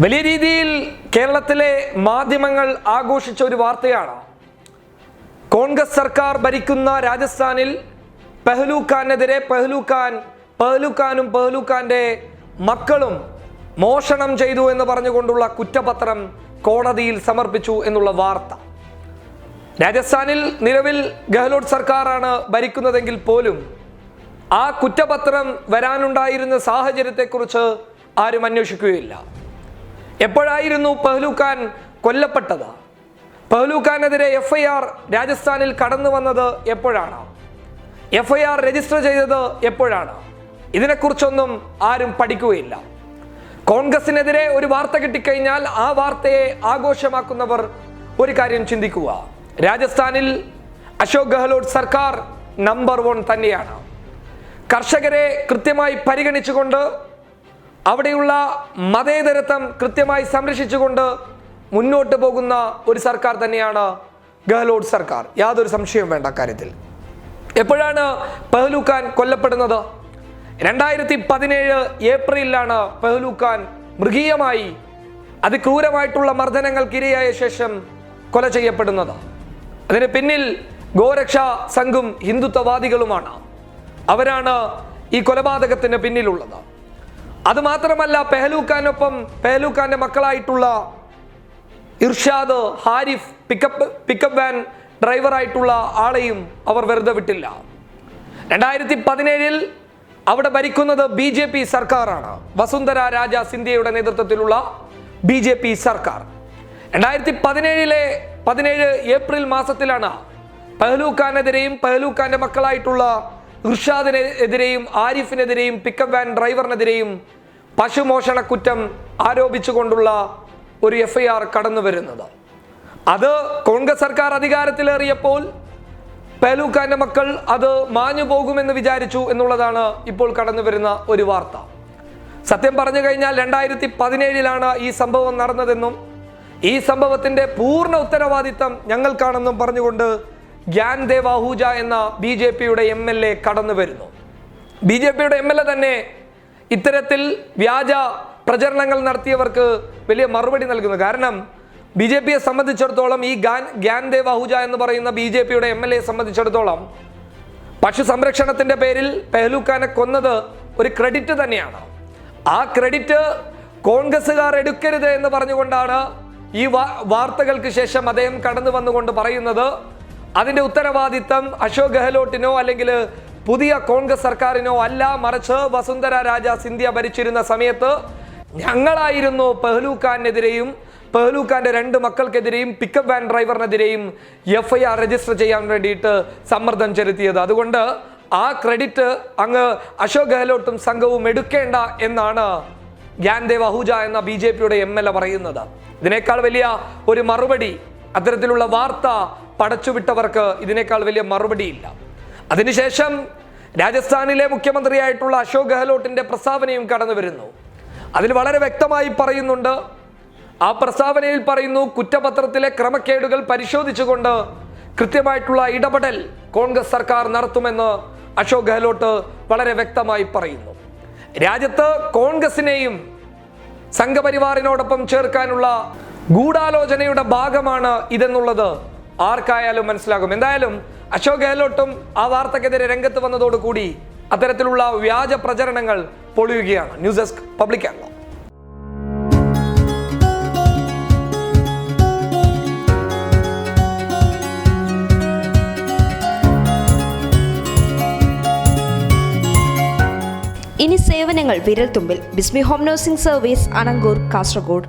വലിയ രീതിയിൽ കേരളത്തിലെ മാധ്യമങ്ങൾ ആഘോഷിച്ച ഒരു വാർത്തയാണ്. കോൺഗ്രസ് സർക്കാർ ഭരിക്കുന്ന രാജസ്ഥാനിൽ പെഹ്ലൂഖാനെതിരെ പെഹ്ലൂഖാനും പെഹ്ലൂഖാന്റെ മക്കളും മോഷണം ചെയ്തു എന്ന് പറഞ്ഞുകൊണ്ടുള്ള കുറ്റപത്രം കോടതിയിൽ സമർപ്പിച്ചു എന്നുള്ള വാർത്ത. രാജസ്ഥാനിൽ നിലവിൽ ഗെഹ്ലോട്ട് സർക്കാരാണ് ഭരിക്കുന്നതെങ്കിൽ പോലും ആ കുറ്റപത്രം വരാനുണ്ടായിരുന്ന സാഹചര്യത്തെക്കുറിച്ച് ആരും അന്വേഷിക്കുകയില്ല. എപ്പോഴായിരുന്നു പെഹ്ലൂഖാൻ കൊല്ലപ്പെട്ടത്? പെഹ്ലൂഖാനെതിരെ FIR രാജസ്ഥാനിൽ കടന്നു വന്നത് എപ്പോഴാണ്? FIR രജിസ്റ്റർ ചെയ്തത് എപ്പോഴാണ്? ഇതിനെക്കുറിച്ചൊന്നും ആരും പഠിക്കുകയില്ല. കോൺഗ്രസിനെതിരെ ഒരു വാർത്ത കിട്ടിക്കഴിഞ്ഞാൽ ആ വാർത്തയെ ആഘോഷമാക്കുന്നവർ ഒരു കാര്യം ചിന്തിക്കുക. രാജസ്ഥാനിൽ അശോക് ഗെഹ്ലോട്ട് സർക്കാർ നമ്പർ 1 തന്നെയാണ്. കർഷകരെ കൃത്യമായി പരിഗണിച്ചുകൊണ്ട് അവിടെയുള്ള മതേതരത്വം കൃത്യമായി സംരക്ഷിച്ചുകൊണ്ട് മുന്നോട്ട് പോകുന്ന ഒരു സർക്കാർ തന്നെയാണ് ഗെഹ്ലോട്ട് സർക്കാർ. യാതൊരു സംശയവും വേണ്ട കാര്യത്തിൽ. എപ്പോഴാണ് പെഹ്ലൂഖാൻ കൊല്ലപ്പെടുന്നത്? 2017 ഏപ്രിലാണ് പെഹ്ലൂഖാൻ മൃഗീയമായി അതിക്രൂരമായിട്ടുള്ള മർദ്ദനങ്ങൾക്കിരയായ ശേഷം കൊല ചെയ്യപ്പെടുന്നത്. അതിന് പിന്നിൽ ഗോരക്ഷാ സംഘും ഹിന്ദുത്വവാദികളുമാണ്. അവരാണ് ഈ കൊലപാതകത്തിന് പിന്നിലുള്ളത്. അതുമാത്രമല്ല, പെഹ്ലൂഖാന്റെ മക്കളായിട്ടുള്ള ഇർഷാദ്, ഹാരിഫ്, പിക്കപ്പ് വാൻ ഡ്രൈവറായിട്ടുള്ള ആളെയും അവർ വെറുതെ വിട്ടില്ല. 2017 അവിടെ ഭരിക്കുന്നത് BJP സർക്കാരാണ്. വസുന്ധര രാജ സിന്ധ്യയുടെ നേതൃത്വത്തിലുള്ള BJP സർക്കാർ. 2017 ഏപ്രിൽ മാസത്തിലാണ് പെഹ്ലൂഖാനെതിരെയും പെഹ്ലൂഖാന്റെ മക്കളായിട്ടുള്ള ഇർഷാദിനെതിരെയും ആരിഫിനെതിരെയും പിക്കപ്പ് വാൻ ഡ്രൈവറിനെതിരെയും പശുമോഷണ കുറ്റം ആരോപിച്ചുകൊണ്ടുള്ള ഒരു FIR കടന്നു വരുന്നത്. അത് കോൺഗ്രസ് സർക്കാർ അധികാരത്തിലേറിയപ്പോൾ പെഹ്ലൂഖാന്റെ മക്കൾ അത് മാഞ്ഞു പോകുമെന്ന് വിചാരിച്ചു എന്നുള്ളതാണ് ഇപ്പോൾ കടന്നു വരുന്ന ഒരു വാർത്ത. സത്യം പറഞ്ഞു കഴിഞ്ഞാൽ 2017 ഈ സംഭവം നടന്നതെന്നും ഈ സംഭവത്തിന്റെ പൂർണ്ണ ഉത്തരവാദിത്തം ഞങ്ങൾക്കാണെന്നും പറഞ്ഞുകൊണ്ട് ഗ്യാൻദേവ് അഹൂജ എന്ന BJPയുടെ MLA കടന്നു വരുന്നു. BJPയുടെ MLA തന്നെ ഇത്തരത്തിൽ വ്യാജ പ്രചരണങ്ങൾ നടത്തിയവർക്ക് വലിയ മറുപടി നൽകുന്നു. കാരണം BJPയെ സംബന്ധിച്ചിടത്തോളം ഈ ഗ്യാൻദേവ് അഹൂജ എന്ന് പറയുന്ന BJPയുടെ MLA സംബന്ധിച്ചിടത്തോളം പശു സംരക്ഷണത്തിന്റെ പേരിൽ പെഹ്ലൂഖാനെ കൊന്നത് ഒരു ക്രെഡിറ്റ് തന്നെയാണ്. ആ ക്രെഡിറ്റ് കോൺഗ്രസ്സുകാർ എടുക്കരുത് എന്ന് പറഞ്ഞുകൊണ്ടാണ് ഈ വാർത്തകൾക്ക് ശേഷം അദ്ദേഹം കടന്നു വന്നുകൊണ്ട് പറയുന്നത് അതിന്റെ ഉത്തരവാദിത്തം അശോക് ഗെഹ്ലോട്ടിനോ അല്ലെങ്കിൽ പുതിയ കോൺഗ്രസ് സർക്കാരിനോ അല്ല, മറിച്ച് വസുന്ധര രാജ സിന്ധ്യ ഭരിച്ചിരുന്ന സമയത്ത് ഞങ്ങളായിരുന്നു പെഹ്ലൂഖാനെതിരെയും പെഹ്ലൂഖാന്റെ 2 മക്കൾക്കെതിരെയും പിക്കപ്പ് വാൻ ഡ്രൈവറിനെതിരെയും FIR രജിസ്റ്റർ ചെയ്യാൻ വേണ്ടിയിട്ട് സമ്മർദ്ദം ചെലുത്തിയത്. അതുകൊണ്ട് ആ ക്രെഡിറ്റ് അങ്ങ് അശോക് ഗെഹ്ലോട്ടും സംഘവും എടുക്കേണ്ട എന്നാണ് ഗ്യാൻദേവ് അഹൂജ എന്ന BJPയുടെ MLA പറയുന്നത്. ഇതിനേക്കാൾ വലിയ ഒരു മറുപടി, അത്തരത്തിലുള്ള വാർത്ത പടച്ചുവിട്ടവർക്ക് ഇതിനേക്കാൾ വലിയ മറുപടിയില്ല. അതിനുശേഷം രാജസ്ഥാനിലെ മുഖ്യമന്ത്രിയായിട്ടുള്ള അശോക് ഗെഹ്ലോട്ടിന്റെ പ്രസ്താവനയും കടന്നു വരുന്നു. അതിൽ വളരെ വ്യക്തമായി പറയുന്നുണ്ട്. ആ പ്രസ്താവനയിൽ പറയുന്നു, കുറ്റപത്രത്തിലെ ക്രമക്കേടുകൾ പരിശോധിച്ചുകൊണ്ട് കൃത്യമായിട്ടുള്ള ഇടപെടൽ കോൺഗ്രസ് സർക്കാർ നടത്തുമെന്ന് അശോക് ഗെഹ്ലോട്ട് വളരെ വ്യക്തമായി പറയുന്നു. രാജ്യത്ത് കോൺഗ്രസിനെയും സംഘപരിവാറിനോടൊപ്പം ചേർക്കാനുള്ള ഗൂഢാലോചനയുടെ ഭാഗമാണ് ഇതെന്നുള്ളത് ആർക്കായാലും മനസ്സിലാകും. എന്തായാലും അശോക് ഗെഹ്ലോട്ടും ആ വാർത്തക്കെതിരെ രംഗത്ത് വന്നതോടുകൂടി അത്തരത്തിലുള്ള വ്യാജ പ്രചരണങ്ങൾ പൊളിയുകയാണ്. News desk public Kerala. ഇനി സേവനങ്ങൾ വിരൽത്തുമ്പിൽ. Bismi home nursing service, Anangoor, Kasaragod.